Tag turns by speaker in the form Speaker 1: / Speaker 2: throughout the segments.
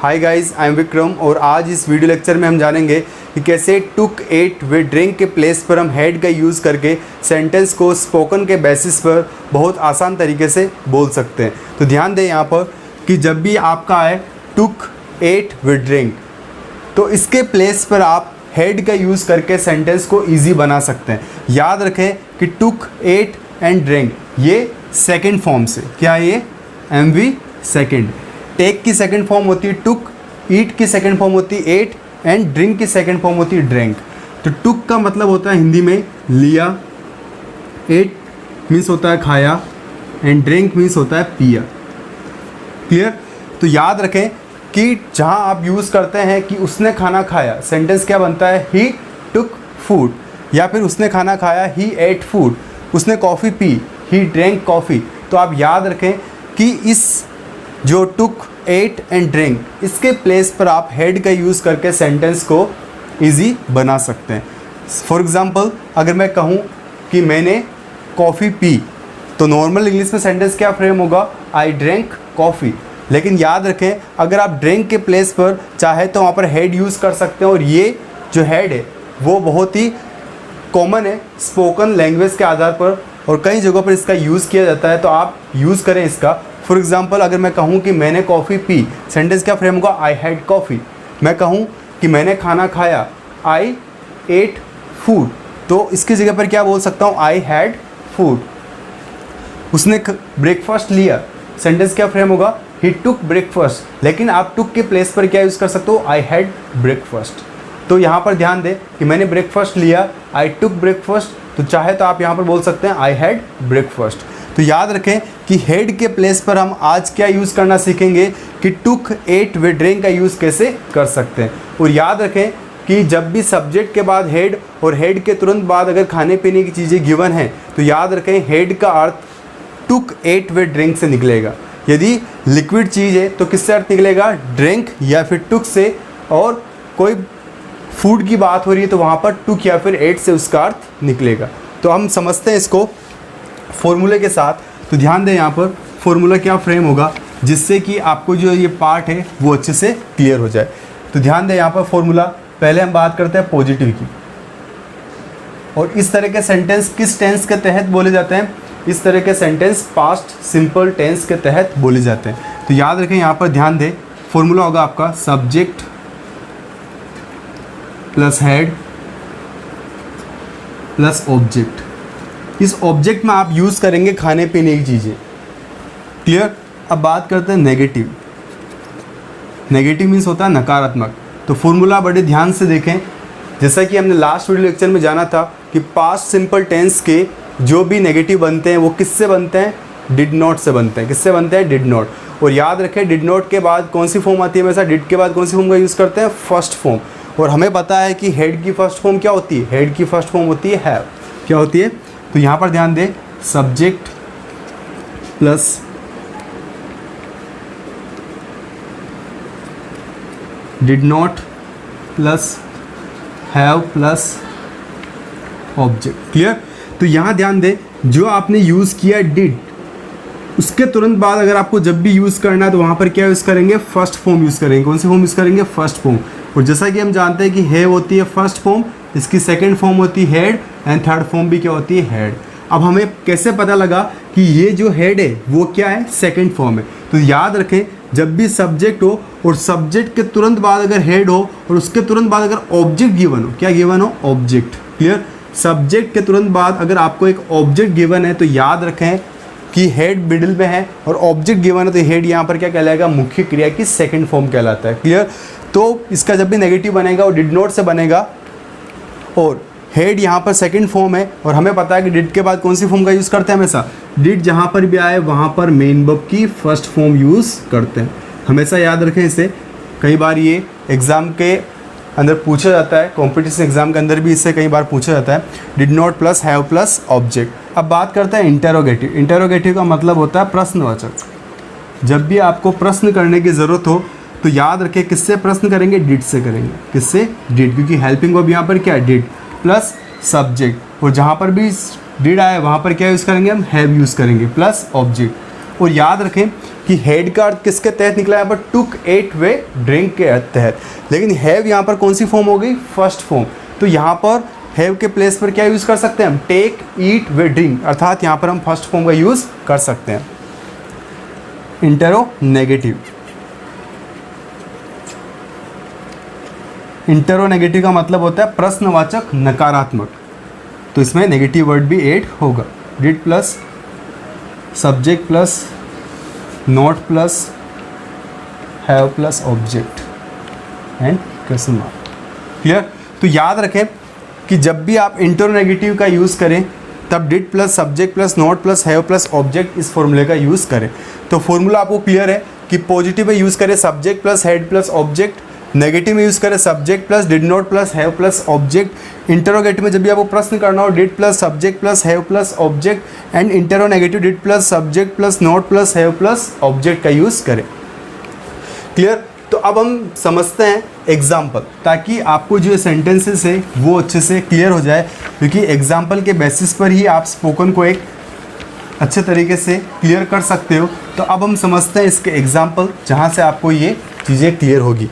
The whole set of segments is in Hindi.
Speaker 1: Hi guys, I am Vikram और आज इस वीडियो लेक्चर में हम जानेंगे कि कैसे टुक एट विद ड्रिंक के प्लेस पर हम हैड का यूज़ करके सेंटेंस को स्पोकन के बेसिस पर बहुत आसान तरीके से बोल सकते हैं। तो ध्यान दें यहाँ पर कि जब भी आपका आए टुक एट विद ड्रिंक, तो इसके प्लेस पर आप हैड का यूज़ करके सेंटेंस को ईजी बना सकते हैं। याद रखें कि टुक एट एंड ड्रिंक ये सेकेंड फॉर्म से, क्या ये MV सेकेंड, टेक की सेकंड फॉर्म होती है टुक, ईट की सेकंड फॉर्म होती है एट एंड ड्रिंक की सेकंड फॉर्म होती है ड्रिंक। तो टुक का मतलब होता है हिंदी में लिया, एट मीन्स होता है खाया एंड ड्रिंक मीन्स होता है पिया। क्लियर? तो याद रखें कि जहां आप यूज़ करते हैं कि उसने खाना खाया, सेंटेंस क्या बनता है, ही टुक फूड, या फिर उसने खाना खाया, ही एट फूड, उसने कॉफ़ी पी, ही ड्रिंक कॉफ़ी। तो आप याद रखें कि इस जो टुक एट एंड ड्रिंक, इसके प्लेस पर आप हैड का यूज़ करके सेंटेंस को इजी बना सकते हैं। फॉर एग्ज़ाम्पल अगर मैं कहूँ कि मैंने कॉफ़ी पी, तो नॉर्मल इंग्लिश में सेंटेंस क्या फ्रेम होगा, आई ड्रिंक कॉफ़ी। लेकिन याद रखें अगर आप ड्रिंक के प्लेस पर चाहे तो वहाँ पर हैड यूज़ कर सकते हैं, और ये जो हैड है वो बहुत ही कॉमन है स्पोकन लैंग्वेज के आधार पर, और कई जगहों पर इसका यूज़ किया जाता है। तो आप यूज़ करें इसका। फॉर एग्ज़ाम्पल अगर मैं कहूँ कि मैंने कॉफ़ी पी, सेंटेंस क्या फ्रेम होगा, आई हैड कॉफ़ी। मैं कहूँ कि मैंने खाना खाया, आई एट फूड, तो इसकी जगह पर क्या बोल सकता हूँ, आई हैड फूड। उसने ब्रेकफास्ट लिया, सेंटेंस क्या फ्रेम होगा, ही टुक ब्रेकफास्ट। लेकिन आप टुक के प्लेस पर क्या यूज़ कर सकते हो, आई हैड ब्रेकफास्ट। तो यहाँ पर ध्यान दें कि मैंने ब्रेकफास्ट लिया, आई टुक ब्रेकफास्ट, तो चाहे तो आप यहाँ पर बोल सकते हैं आई हैड ब्रेकफास्ट। तो याद रखें कि हेड के प्लेस पर हम आज क्या यूज़ करना सीखेंगे कि टुक एट विद ड्रिंक का यूज़ कैसे कर सकते हैं। और याद रखें कि जब भी सब्जेक्ट के बाद हेड और हेड के तुरंत बाद अगर खाने पीने की चीज़ें गिवन हैं, तो याद रखें हेड का अर्थ टुक एट विद ड्रिंक से निकलेगा। यदि लिक्विड चीज़ है तो किससे अर्थ निकलेगा, ड्रिंक या फिर टुक से, और कोई फूड की बात हो रही है तो वहाँ पर टुक या फिर एट से उसका अर्थ निकलेगा। तो हम समझते हैं इसको फॉर्मूले के साथ। तो ध्यान दें यहाँ पर फॉर्मूला क्या फ्रेम होगा जिससे कि आपको जो ये पार्ट है वो अच्छे से क्लियर हो जाए। तो ध्यान दें यहाँ पर फॉर्मूला, पहले हम बात करते हैं पॉजिटिव की, और इस तरह के सेंटेंस किस टेंस के तहत बोले जाते हैं, इस तरह के सेंटेंस पास्ट सिंपल टेंस के तहत बोले जाते हैं। तो याद रखें यहाँ पर ध्यान दें फॉर्मूला होगा आपका subject plus head plus object. इस ऑब्जेक्ट में आप यूज़ करेंगे खाने पीने की चीज़ें। क्लियर? अब बात करते हैं नेगेटिव। नेगेटिव मीन्स होता है नकारात्मक। तो फॉर्मूला बड़े ध्यान से देखें, जैसा कि हमने लास्ट वीडियो लेक्चर में जाना था कि पास्ट सिंपल टेंस के जो भी नेगेटिव बनते हैं वो किससे बनते हैं, डिड नॉट से बनते हैं। किससे बनते हैं, डिड नॉट। और याद रखें डिड नॉट के बाद कौन सी फॉर्म आती है, हमेशा डिड के बाद कौन सी फॉर्म का यूज़ करते हैं, फर्स्ट फॉर्म। और हमें पता है कि हेड की फर्स्ट फॉर्म क्या होती है, हेड की फर्स्ट फॉर्म होती है हैव। क्या होती है? तो यहाँ पर ध्यान दें subject plus did not plus have plus object. Clear? तो यहाँ ध्यान दें जो आपने यूज़ किया डिड, उसके तुरंत बाद अगर आपको जब भी यूज़ करना है तो वहाँ पर क्या यूज़ करेंगे, फर्स्ट फॉर्म यूज़ करेंगे। कौन सी फॉर्म यूज़ करेंगे, फर्स्ट फॉर्म। और जैसा कि हम जानते हैं कि हैव होती है फर्स्ट फॉर्म, इसकी सेकंड फॉर्म होती है हेड एंड थर्ड फॉर्म भी क्या होती है, हेड। अब हमें कैसे पता लगा कि ये जो हेड है वो क्या है, सेकंड फॉर्म है। तो याद रखें जब भी सब्जेक्ट हो और सब्जेक्ट के तुरंत बाद अगर हेड हो और उसके तुरंत बाद अगर ऑब्जेक्ट गिवन हो, क्या गिवन हो, ऑब्जेक्ट। क्लियर? सब्जेक्ट के तुरंत बाद अगर आपको एक ऑब्जेक्ट गिवन है तो याद रखें कि हेड मिडिल में है और ऑब्जेक्ट गिवन है, तो हेड यहाँ पर क्या कहलाएगा, मुख्य क्रिया की सेकंड फॉर्म कहलाता है। क्लियर? तो इसका जब भी नेगेटिव बनेगा वो डिड नॉट से बनेगा, और हेड यहाँ पर सेकंड फॉर्म है, और हमें पता है कि डिड के बाद कौन सी फॉर्म का यूज़ करते हैं, हमेशा डिड जहाँ पर भी आए वहाँ पर मेन वर्ब की फर्स्ट फॉर्म यूज़ करते हैं। हमेशा याद रखें इसे, कई बार ये एग्ज़ाम के अंदर पूछा जाता है, कॉम्पिटिशन एग्जाम के अंदर भी इससे कई बार पूछा जाता है, did not plus have plus object. अब बात करते हैं इंटेरोगेटिव। इंटेरोगेटिव का मतलब होता है प्रश्नवाचक। जब भी आपको प्रश्न करने की ज़रूरत हो तो याद रखें किससे प्रश्न करेंगे, डिड से करेंगे। किससे, डिड, क्योंकि हेल्पिंग वर्ब यहाँ पर क्या है, डिड प्लस सब्जेक्ट, और जहाँ पर भी डिड आए वहाँ पर क्या यूज़ करेंगे, हम हैव यूज़ करेंगे प्लस ऑब्जेक्ट। और याद रखें कि हैड का अर्थ किसके तहत निकला यहाँ पर, टुक एट वे ड्रिंक के तहत, लेकिन हैव यहाँ पर कौन सी फॉर्म हो गई, फर्स्ट फॉर्म। तो यहाँ पर हैव के प्लेस पर क्या यूज़ कर सकते हैं हम, टेक ईट वे ड्रिंक, अर्थात यहाँ पर हम फर्स्ट फॉर्म का यूज़ कर सकते हैं। इंटरोनेगेटिव, इंटरोनेगेटिव का मतलब होता है प्रश्नवाचक नकारात्मक, तो इसमें नेगेटिव वर्ड भी ऐड होगा। Did plus subject plus not plus have plus object and question mark. Clear. तो याद रखें कि जब भी आप इंटरोनेगेटिव का यूज़ करें तब did plus subject plus not plus have plus object इस फॉर्मूले का यूज़ करें। तो फॉर्मूला आपको क्लियर है कि पॉजिटिव में यूज़ करें subject plus had plus object, negative में यूज़ करें subject plus did not plus have plus object, interrogative में जब भी आपको प्रश्न करना हो did plus subject plus have plus object and interronegative did plus subject plus not plus have plus object का यूज़ करें। क्लियर। तो अब हम समझते हैं एग्जाम्पल, ताकि आपको जो सेंटेंसेस है वो अच्छे से क्लियर हो जाए, क्योंकि एग्जाम्पल के बेसिस पर ही आप स्पोकन को एक अच्छे तरीके से क्लियर कर सकते हो। तो अब हम समझते हैं इसके एग्जाम्पल, जहाँ से आपको ये चीज़ें क्लियर होगी।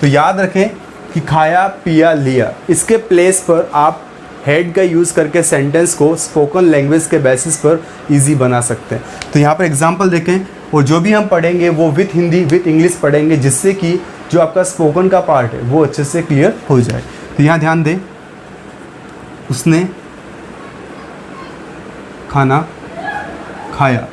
Speaker 1: तो याद रखें कि खाया पिया लिया, इसके प्लेस पर आप हेड का यूज़ करके सेंटेंस को स्पोकन लैंग्वेज के बेसिस पर इजी बना सकते हैं। तो यहाँ पर एग्जांपल देखें, और जो भी हम पढ़ेंगे वो विथ हिंदी विथ इंग्लिश पढ़ेंगे, जिससे कि जो आपका स्पोकन का पार्ट है वो अच्छे से क्लियर हो जाए। तो यहाँ ध्यान दें, उसने खाना खाया,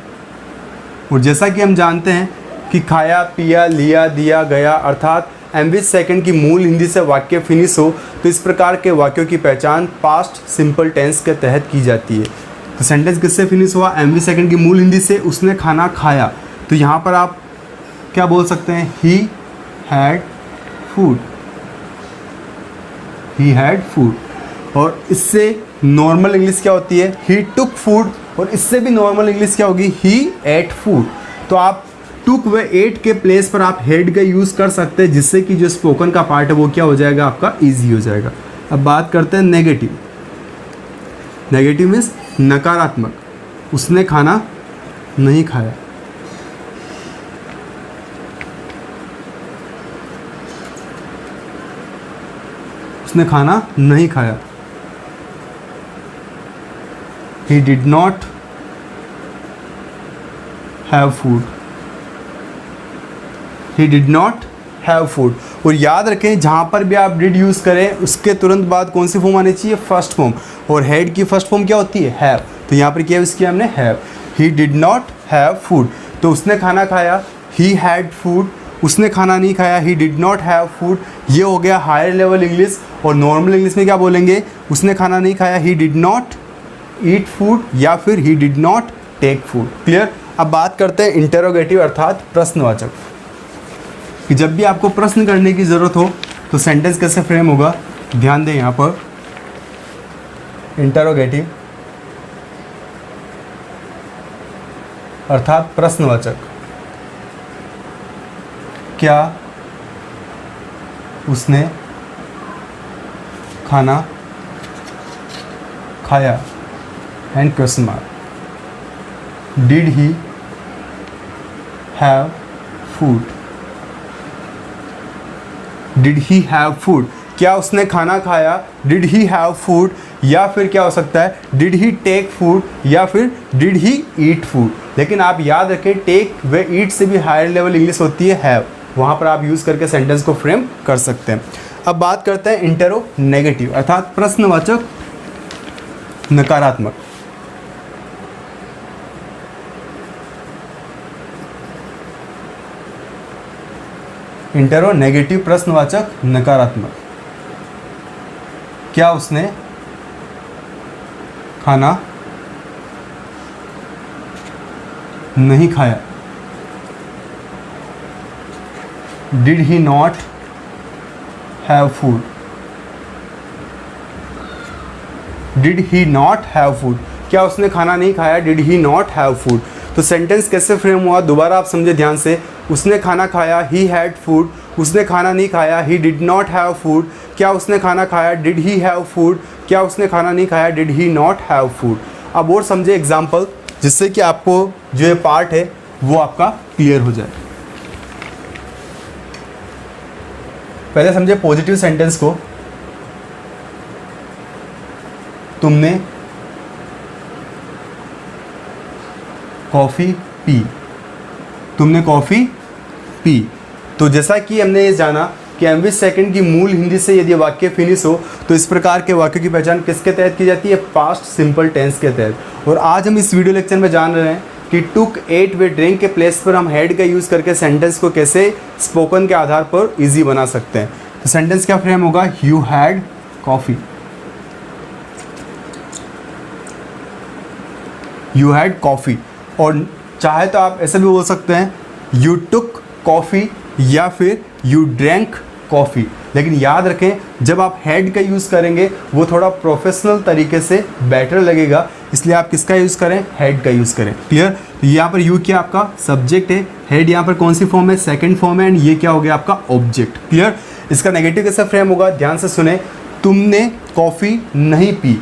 Speaker 1: और जैसा कि हम जानते हैं कि खाया पिया लिया दिया गया अर्थात एमविच सेकंड की मूल हिंदी से वाक्य फिनिश हो तो इस प्रकार के वाक्यों की पहचान पास्ट सिंपल टेंस के तहत की जाती है। तो सेंटेंस किससे फिनिश हुआ, एमविच सेकंड की मूल हिंदी से, उसने खाना खाया। तो यहाँ पर आप क्या बोल सकते हैं, ही had food, he had food. और इससे नॉर्मल इंग्लिश क्या होती है, ही टुक फूड, और इससे भी नॉर्मल इंग्लिश क्या होगी, ही एट फूड। तो आप टुक व एट के प्लेस पर आप हेड का यूज़ कर सकते हैं, जिससे कि जो स्पोकन का पार्ट है वो क्या हो जाएगा, आपका ईजी हो जाएगा। अब बात करते हैं नेगेटिव। नेगेटिव मीन्स नकारात्मक, उसने खाना नहीं खाया। उसने खाना नहीं खाया। He did not have food. He did not have food. और याद रखें जहाँ पर भी आप did यूज़ करें उसके तुरंत बाद कौन सी फॉर्म आनी चाहिए, फर्स्ट फॉर्म, और had की फर्स्ट फॉर्म क्या होती है, have। तो यहाँ पर क्या यूज़ किया हमने, have। He did not have food, तो उसने खाना खाया, he had food। उसने खाना नहीं खाया, he did not have food. ये हो गया हायर लेवल इंग्लिश। और नॉर्मल इंग्लिश में क्या बोलेंगे, उसने खाना नहीं खाया, he did not eat food, या फिर he did not take food. Clear. अब बात करते हैं इंटरोगेटिव अर्थात प्रश्नवाचक, कि जब भी आपको प्रश्न करने की ज़रूरत हो तो सेंटेंस कैसे फ्रेम होगा। ध्यान दें यहाँ पर, इंटरोगेटिव अर्थात प्रश्नवाचक, क्या उसने खाना खाया and question mark, did he have food, did he have food, क्या उसने खाना खाया, डिड ही हैव फूड, या फिर क्या हो सकता है, डिड ही टेक फूड, या फिर डिड ही ईट फूड। लेकिन आप याद रखें टेक व ईट से भी हायर लेवल इंग्लिश होती है हैव, वहाँ पर आप यूज़ करके सेंटेंस को फ्रेम कर सकते हैं। अब बात करते हैं इंटरोनेगेटिव अर्थात प्रश्नवाचक नकारात्मक। इंटरोनेगेटिव प्रश्नवाचक नकारात्मक, क्या उसने खाना नहीं खाया, did he not have food, did he not have food, क्या उसने खाना नहीं खाया, did he not have food. तो सेंटेंस कैसे फ्रेम हुआ, दोबारा आप समझे ध्यान से। उसने खाना खाया, ही हैड फूड, उसने खाना नहीं खाया, he did not have food, क्या उसने खाना खाया, डिड ही हैव फूड, क्या उसने खाना नहीं खाया, did he not have food. अब और समझे एग्जाम्पल, जिससे कि आपको जो ये पार्ट है वो आपका क्लियर हो जाए। पहले समझे पॉजिटिव सेंटेंस को। तुमने कॉफ़ी पी, तुमने कॉफ़ी पी। तो जैसा कि हमने ये जाना कि एमवी सेकंड की मूल हिंदी से यदि वाक्य फिनिश हो तो इस प्रकार के वाक्य की पहचान किसके तहत की जाती है? पास्ट सिंपल टेंस के तहत। और आज हम इस वीडियो लेक्चर में जान रहे हैं कि टुक एट वे ड्रिंक के प्लेस पर हम हैड का यूज़ करके सेंटेंस को कैसे स्पोकन के आधार पर ईजी बना सकते हैं। तो सेंटेंस क्या फ्रेम होगा? You had coffee, you had coffee. और चाहे तो आप ऐसे भी बोल सकते हैं यू टुक कॉफ़ी या फिर यू ड्रैंक कॉफ़ी। लेकिन याद रखें जब आप हैड का यूज़ करेंगे वो थोड़ा प्रोफेशनल तरीके से बेटर लगेगा, इसलिए आप किसका यूज़ करें? हैड का यूज़ करें। क्लियर? तो यहाँ पर यू क्या आपका सब्जेक्ट है, हैड यहाँ पर कौन सी फॉर्म है? सेकंड फॉर्म है, एंड ये क्या हो गया आपका? ऑब्जेक्ट। क्लियर? इसका नेगेटिव कैसे फ्रेम होगा? ध्यान से सुने। तुमने कॉफ़ी नहीं पी,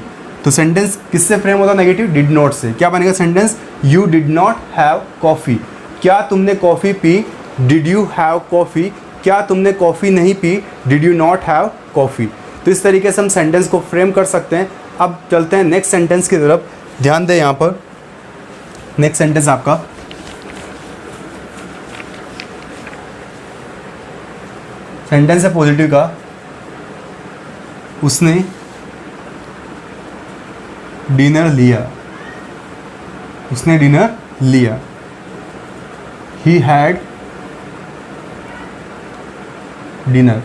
Speaker 1: तो सेंटेंस किससे फ्रेम होता है? नेगेटिव, डिड नॉट से। क्या बनेगा sentence? You did not have coffee. क्या तुमने coffee P? Did you have coffee. क्या तुमने कॉफ़ी नहीं P? Did you not have coffee. तो इस तरीके से हम सेंटेंस को फ्रेम कर सकते हैं। अब चलते हैं नेक्स्ट सेंटेंस की तरफ। ध्यान दें यहाँ पर नेक्स्ट सेंटेंस आपका सेंटेंस है पॉजिटिव का। उसने डिनर लिया, उसने डिनर लिया। He had dinner,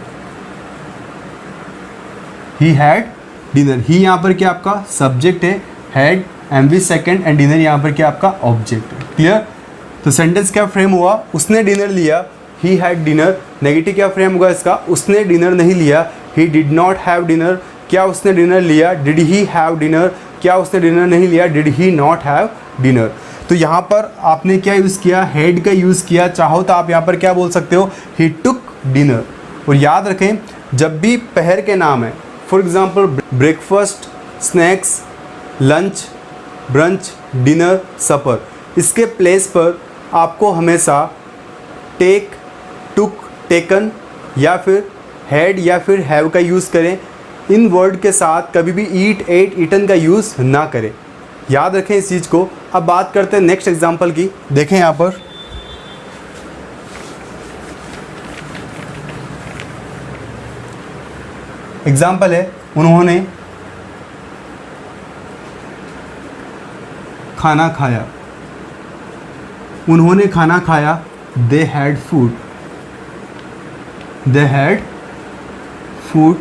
Speaker 1: he had dinner. He यहाँ पर क्या आपका सब्जेक्ट है, had MV second, and dinner यहाँ पर क्या आपका ऑब्जेक्ट है। क्लियर? तो सेंटेंस क्या फ्रेम हुआ? उसने डिनर लिया, ही हैड डिनर। नेगेटिव क्या फ्रेम होगा इसका? उसने डिनर नहीं लिया, ही डिड नॉट हैव डिनर। क्या उसने डिनर लिया? Did he have dinner. क्या उसने डिनर नहीं लिया? Did he not have dinner. तो यहाँ पर आपने क्या यूज़ किया? हैड का यूज़ किया। चाहो तो आप यहाँ पर क्या बोल सकते हो? He took dinner. और याद रखें जब भी पहर के नाम है, for example breakfast, snacks, lunch, brunch, dinner, supper, इसके प्लेस पर आपको हमेशा टेक, टुक, टेकन या फिर हैड या फिर हैव का यूज़ करें। इन वर्ड के साथ कभी भी ईट, एट, ईटन का यूज़ ना करें। याद रखें इस चीज़ को। अब बात करते हैं नेक्स्ट एग्जाम्पल की। देखें यहाँ पर एग्जाम्पल है, उन्होंने खाना खाया, उन्होंने खाना खाया। They had food, they had food.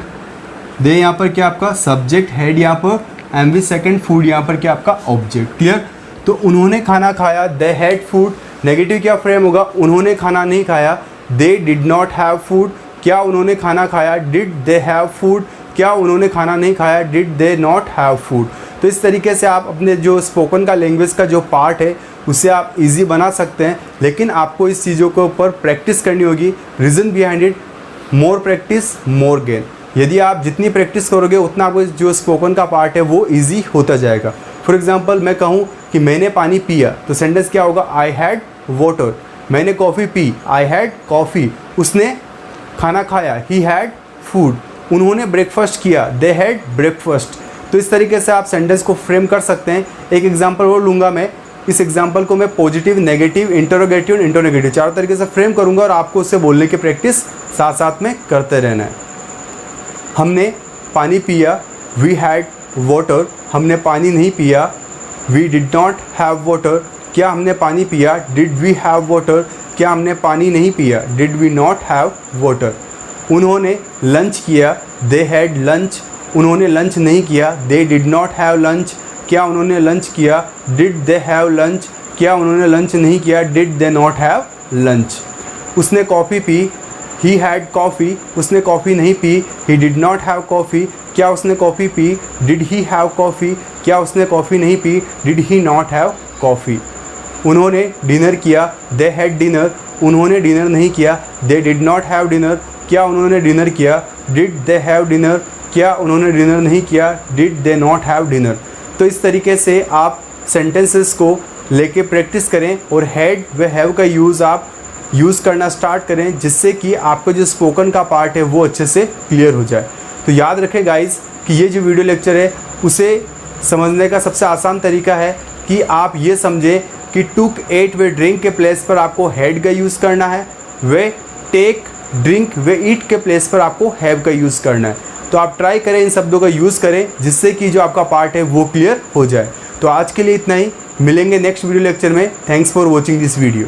Speaker 1: They यहाँ पर क्या आपका सब्जेक्ट, हैड यहाँ पर एमवी सेकंड, फूड यहाँ पर क्या आपका ऑब्जेक्ट। क्लियर? तो उन्होंने खाना खाया, दे हैड फूड। नेगेटिव क्या फ्रेम होगा? उन्होंने खाना नहीं खाया, दे डिड नॉट हैव फूड। क्या उन्होंने खाना खाया? Did they have food. क्या उन्होंने खाना नहीं खाया? Did they not have food. तो इस तरीके से आप अपने जो स्पोकन का लैंग्वेज का जो पार्ट है उसे आप इजी बना सकते हैं, लेकिन आपको इस चीज़ों के ऊपर प्रैक्टिस करनी होगी। Reason behind it, more practice more gain. यदि आप जितनी प्रैक्टिस करोगे उतना आपको जो स्पोकन का पार्ट है वो ईजी होता जाएगा। फॉर एग्जाम्पल मैं कहूँ कि मैंने पानी पिया, तो सेंटेंस क्या होगा? I had water. मैंने कॉफ़ी पी, आई हैड कॉफ़ी। उसने खाना खाया, ही हैड फूड। उन्होंने ब्रेकफास्ट किया, दे हैड ब्रेकफास्ट। तो इस तरीके से आप सेंटेंस को फ्रेम कर सकते हैं। एक एग्जांपल और लूँगा मैं। इस एग्जांपल को मैं पॉजिटिव, नेगेटिव, इंटरोगेटिव, इंटरोनेगेटिव चारों तरीके से फ्रेम करूँगा और आपको उससे बोलने की प्रैक्टिस साथ साथ में करते रहना है। हमने पानी पिया, वी हैड वाटर। हमने पानी नहीं पिया, we did not have water. क्या हमने पानी पिया? Did we have water. क्या हमने पानी नहीं पिया? Did we not have water. उन्होंने लंच किया, दे हैड लंच। उन्होंने लंच नहीं किया, they did not have lunch. क्या उन्होंने लंच किया? Did they have lunch. क्या उन्होंने लंच नहीं किया? Did they not have lunch. उसने कॉफ़ी पी, ही हैड कॉफ़ी। उसने कॉफ़ी नहीं P, he did not have coffee. क्या उसने coffee P? Did he have coffee. क्या उसने कॉफ़ी नहीं P? Did he not have coffee. उन्होंने डिनर किया, दे हैड डिनर। उन्होंने डिनर नहीं किया, they did not have dinner. क्या उन्होंने डिनर किया? Did they have dinner. क्या उन्होंने डिनर नहीं किया? Did they not have dinner. तो इस तरीके से आप सेंटेंसेस को लेके प्रैक्टिस करें और हैड व हैव का यूज़ आप यूज़ करना स्टार्ट करें, जिससे कि आपका जो स्पोकन का पार्ट है वो अच्छे से क्लियर हो जाए। तो याद रखें गाइस कि ये जो वीडियो लेक्चर है उसे समझने का सबसे आसान तरीका है कि आप ये समझें कि टुक एट व ड्रिंक के प्लेस पर आपको हैड का यूज़ करना है, व टेक ड्रिंक व ईट के प्लेस पर आपको हैव का यूज़ करना है। तो आप ट्राई करें, इन शब्दों का यूज़ करें, जिससे कि जो आपका पार्ट है वो क्लियर हो जाए। तो आज के लिए इतना ही, मिलेंगे नेक्स्ट वीडियो लेक्चर में। Thanks for watching this video.